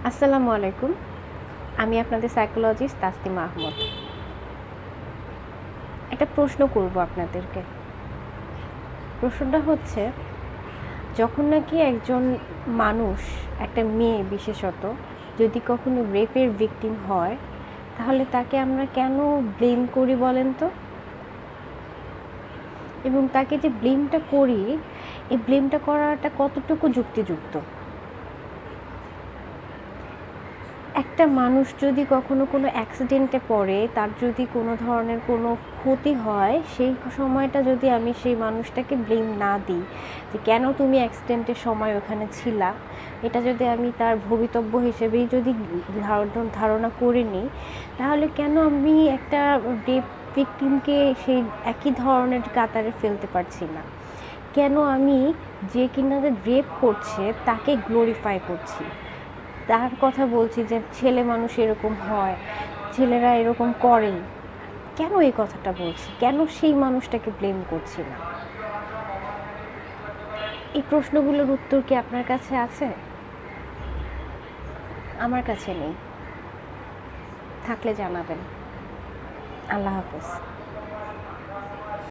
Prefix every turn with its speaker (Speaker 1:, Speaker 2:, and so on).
Speaker 1: আসসালামু আলাইকুম। আমি আপনাদের সাইকোলজিস্ট তাসনিমা আহমদ। একটা প্রশ্ন করব আপনাদেরকে। প্রশ্নটা হচ্ছে, যখন নাকি একজন মানুষ, একটা মেয়ে বিশেষত, যদি কখনো রেপের ভিকটিম হয়, তাহলে তাকে আমরা কেন ব্লেম করি বলেন তো? এবং তাকে যে ব্লেমটা করি, এই ব্লেমটা করাটা কতটুকু যুক্তিযুক্ত? একটা মানুষ যদি কখনো কোনো অ্যাক্সিডেন্টে পড়ে, তার যদি কোনো ধরনের কোনো ক্ষতি হয়, সেই সময়টা যদি আমি সেই মানুষটাকে ব্লেম না দিই যে কেন তুমি অ্যাক্সিডেন্টের সময় ওখানে ছিলা, এটা যদি আমি তার ভবিতব্য হিসেবেই যদি ধারণা করে নিই, তাহলে কেন আমি একটা রেপ ভিকটিমকে সেই একই ধরনের কাতারে ফেলতে পারছি না? কেন আমি যে কিনা রেপ করছে তাকে গ্লোরিফাই করছি, তার কথা বলছি যে ছেলে মানুষ এরকম হয়, ছেলেরা এরকম করে? কেন এই কথাটা বলছি? কেন সেই মানুষটাকে ব্লেম করছি না? এই প্রশ্নগুলোর উত্তর কি আপনার কাছে আছে? আমার কাছে নেই। থাকলে জানাবেন। আল্লাহ হাফেজ।